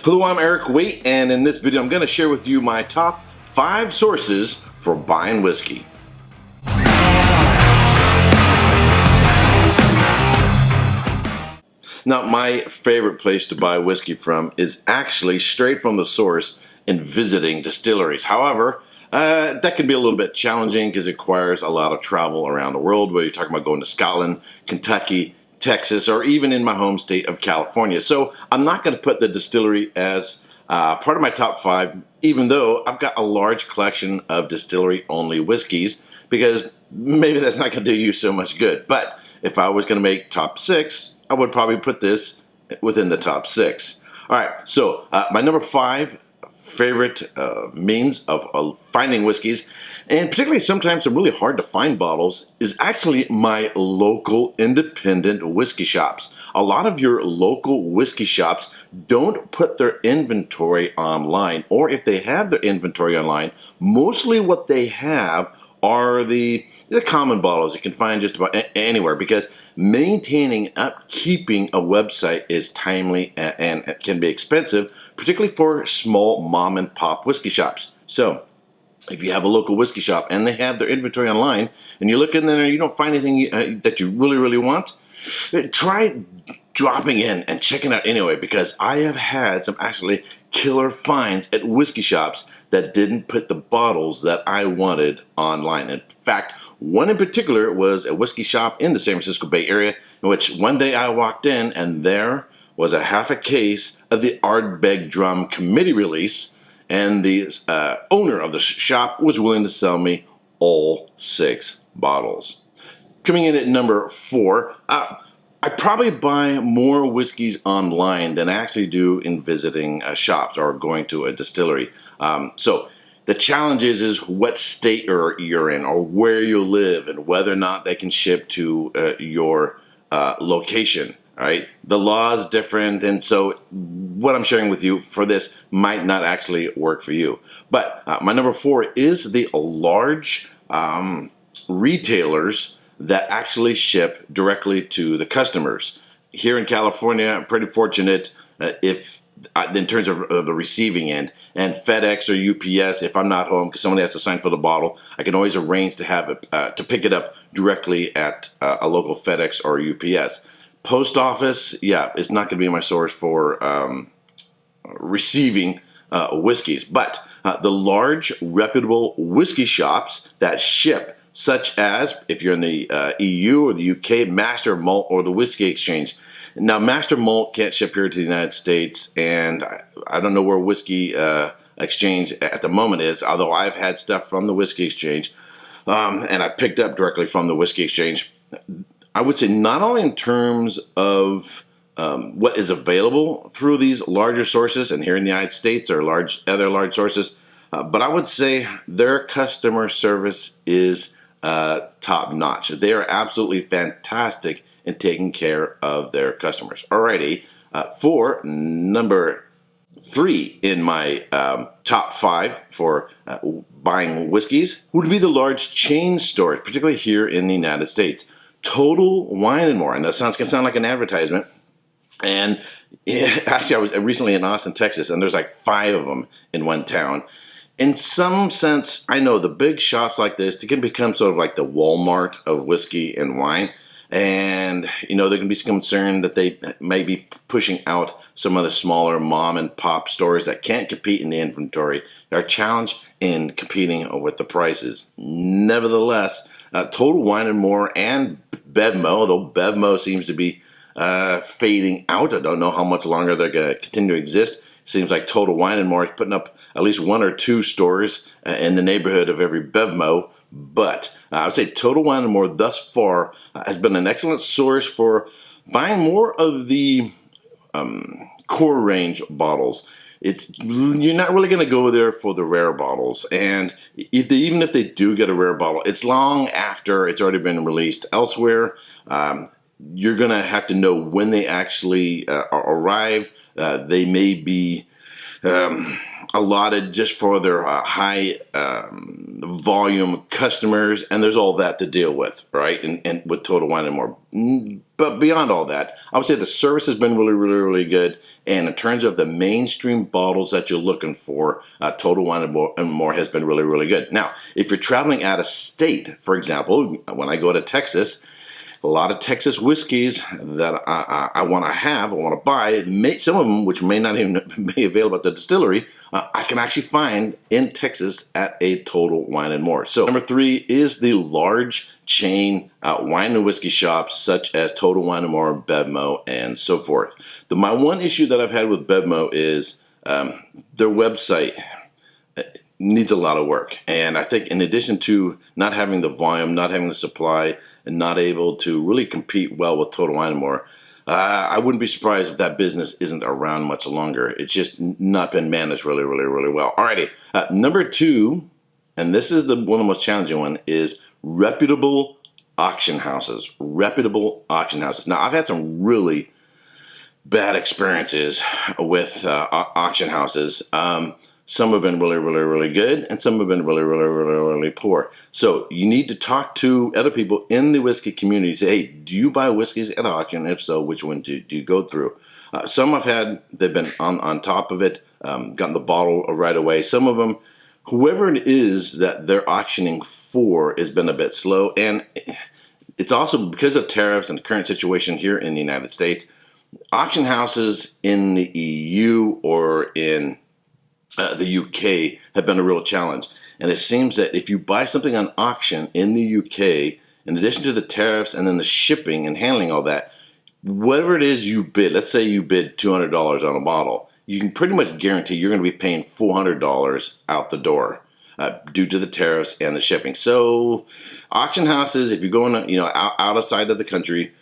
Hello, I'm Erik Wait, and in this video I'm going to share with you my top 5 sources for buying whiskey. Now, my favorite place to buy whiskey from is actually straight from the source and visiting distilleries. However, that can be a little bit challenging because it requires a lot of travel around the world, whether you're talking about going to Scotland, Kentucky, Texas, or even in my home state of California. So I'm not going to put the distillery as part of my top 5, even though I've got a large collection of distillery-only whiskeys, because maybe that's not going to do you so much good. But if I was going to make top 6, I would probably put this within the top 6. All right, so my number 5 favorite means of finding whiskeys, and particularly sometimes some really hard to find bottles, is actually my local independent whiskey shops. A lot of your local whiskey shops don't put their inventory online, or if they have their inventory online, mostly what they have are the common bottles you can find just about anywhere, because maintaining, upkeeping a website is timely and it can be expensive, particularly for small mom and pop whiskey shops. So if you have a local whiskey shop and they have their inventory online and you look in there and you don't find anything that you really want, try dropping in and checking out anyway, because I have had some actually killer finds at whiskey shops that didn't put the bottles that I wanted online. In fact, one in particular was a whiskey shop in the San Francisco Bay Area, in which one day I walked in and there was a half a case of the Ardbeg Drum Committee release, and the owner of the shop was willing to sell me all 6 bottles. Coming in at number 4, I probably buy more whiskeys online than I actually do in visiting shops or going to a distillery. So the challenge is what state you're in, or where you live, and whether or not they can ship to your location. All right, the law is different, and so what I'm sharing with you for this might not actually work for you. But my number 4 is the large retailers that actually ship directly to the customers. Here in California, I'm pretty fortunate in terms of the receiving end, and FedEx or UPS, if I'm not home because somebody has to sign for the bottle, I can always arrange to have it to pick it up directly at a local FedEx or UPS. Post office, yeah, it's not going to be my source for receiving whiskeys, but the large reputable whiskey shops that ship, such as, if you're in the EU or the UK, Master Malt or the Whiskey Exchange. Now, Master Malt can't ship here to the United States, and I don't know where Whiskey Exchange at the moment is, although I've had stuff from the Whiskey Exchange, and I picked up directly from the Whiskey Exchange. I would say not only in terms of what is available through these larger sources, and here in the United States there are other large sources, but I would say their customer service is top-notch. They are absolutely fantastic in taking care of their customers. Alrighty, for number 3 in my top 5 for buying whiskeys would be the large chain stores, particularly here in the United States. Total Wine & More, and that can sound like an advertisement. And actually, I was recently in Austin, Texas, and there's like 5 of them in one town. In some sense, I know the big shops like this, they can become sort of like the Walmart of whiskey and wine. And, you know, there can be some concern that they may be pushing out some of the smaller mom and pop stores that can't compete in the inventory. They're challenged in competing with the prices. Nevertheless, Total Wine & More and BevMo, though BevMo seems to be fading out. I don't know how much longer they're going to continue to exist. Seems like Total Wine & More is putting up at least 1 or 2 stores in the neighborhood of every BevMo. But I would say Total Wine & More thus far has been an excellent source for buying more of the core range bottles. You're not really going to go there for the rare bottles, and even if they do get a rare bottle, it's long after it's already been released elsewhere. You're going to have to know when they actually arrive. They may be allotted just for their high volume customers, and there's all that to deal with, right? And with Total Wine and More. But beyond all that, I would say the service has been really, really, really good. And in terms of the mainstream bottles that you're looking for, Total Wine and More has been really, really good. Now, if you're traveling out of state, for example, when I go to Texas, a lot of Texas whiskeys that I want to buy, some of them, which may not even be available at the distillery, I can actually find in Texas at a Total Wine and More. So number 3 is the large chain wine and whiskey shops such as Total Wine and More, BevMo, and so forth. My one issue that I've had with BevMo is their website needs a lot of work. And I think in addition to not having the volume, not having the supply, and not able to really compete well with Total Wine and More, I wouldn't be surprised if that business isn't around much longer. It's just not been managed really, really, really well. Alrighty, number 2, and this is one of the most challenging one, is reputable auction houses. Reputable auction houses. Now, I've had some really bad experiences with auction houses. Some have been really, really, really good, and some have been really, really, really, really poor. So you need to talk to other people in the whiskey community. Say, hey, do you buy whiskeys at auction? If so, which one do you go through? Some they've been on top of it, gotten the bottle right away. Some of them, whoever it is that they're auctioning for, has been a bit slow. And it's also because of tariffs and the current situation here in the United States, auction houses in the EU or in the UK have been a real challenge. And it seems that if you buy something on auction in the UK, in addition to the tariffs and then the shipping and handling all that, whatever it is you bid, let's say you bid $200 on a bottle, you can pretty much guarantee you're going to be paying $400 out the door due to the tariffs and the shipping. So auction houses, if you're going outside of the country,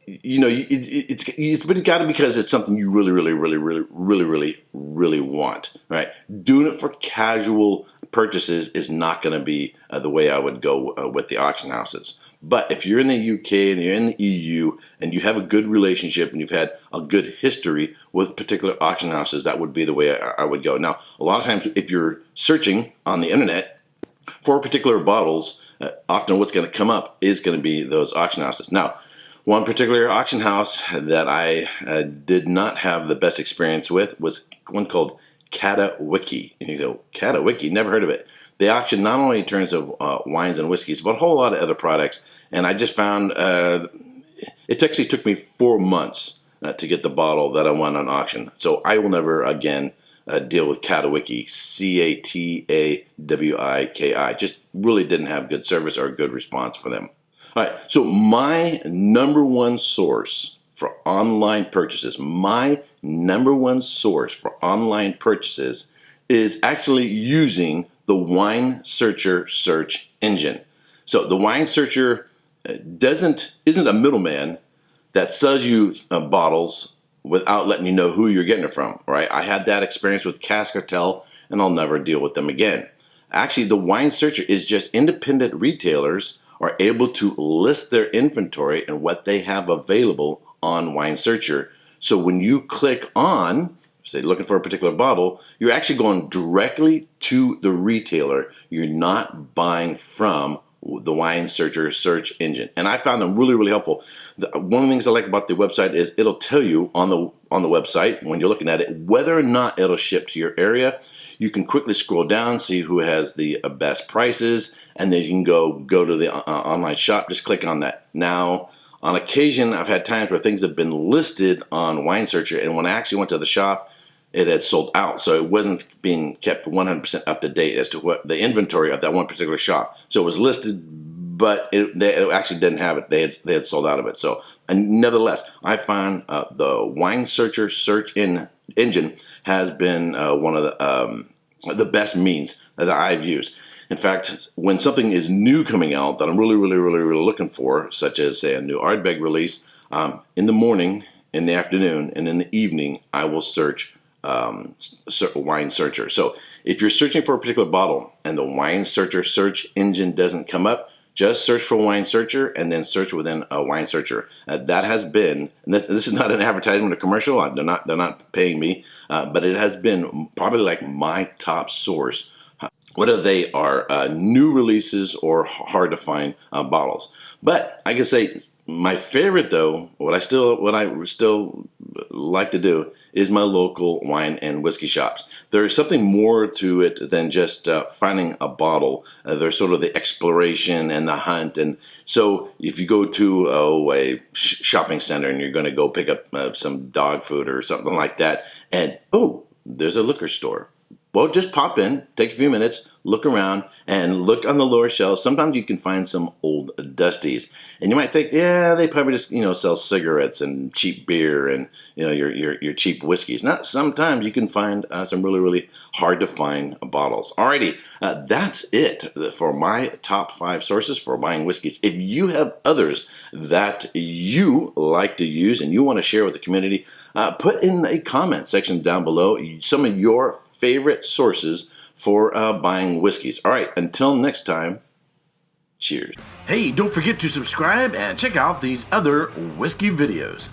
it's got to, because it's something you really, really, really, really, really, really, really want, right? Doing it for casual purchases is not going to be the way I would go with the auction houses. But if you're in the UK and you're in the EU and you have a good relationship and you've had a good history with particular auction houses, that would be the way I would go. Now, a lot of times if you're searching on the internet for particular bottles, often what's going to come up is going to be those auction houses. Now, one particular auction house that I did not have the best experience with was one called Catawiki. And you go, Catawiki? Never heard of it. They auction not only in terms of wines and whiskeys, but a whole lot of other products. And I just found it actually took me 4 months to get the bottle that I won on auction. So I will never again deal with Catawiki, Catawiki. Just really didn't have good service or a good response for them. All right, so my number one source for online purchases, is actually using the Wine Searcher search engine. So the Wine Searcher isn't a middleman that sells you bottles without letting you know who you're getting it from, right? I had that experience with Cask Cartel, and I'll never deal with them again. Actually, the Wine Searcher is just independent retailers are able to list their inventory and what they have available on Wine Searcher. So when you click on, say, looking for a particular bottle, you're actually going directly to the retailer. You're not buying from the Wine Searcher search engine. And I found them really, really helpful. One of the things I like about the website is it'll tell you on the website, when you're looking at it, whether or not it'll ship to your area. You can quickly scroll down, see who has the best prices, and then you can go to the online shop. Just click on that. Now, on occasion, I've had times where things have been listed on Wine Searcher, and when I actually went to the shop, it had sold out. So it wasn't being kept 100% up to date as to what the inventory of that one particular shop. So it was listed, but it actually didn't have it. They had sold out of it. So, and nevertheless, I found the Wine Searcher search engine has been one of the best means that I've used. In fact, when something is new coming out that I'm really, really, really, really looking for, such as, say, a new Ardbeg release, in the morning, in the afternoon, and in the evening, I will search Wine Searcher. So if you're searching for a particular bottle and the Wine Searcher search engine doesn't come up, Just search for Wine Searcher and then search within a Wine Searcher. That has been, and this is not an advertisement or commercial. They're not paying me, but it has been probably like my top source, whether they are new releases or hard to find bottles. But I can say my favorite though, what I still like to do is my local wine and whiskey shops. There's something more to it than just finding a bottle. There's sort of the exploration and the hunt. And so if you go to a shopping center and you're going to go pick up some dog food or something like that, and there's a liquor store. Well, just pop in, take a few minutes, look around, and look on the lower shelves. Sometimes you can find some old dusties. And you might think, yeah, they probably just, sell cigarettes and cheap beer and, your cheap whiskeys. Not sometimes you can find some really, really hard to find bottles. Alrighty, that's it for my top 5 sources for buying whiskeys. If you have others that you like to use and you want to share with the community, put in a comment section down below some of your favorite sources for buying whiskeys. All right, until next time, cheers. Hey, don't forget to subscribe and check out these other whiskey videos.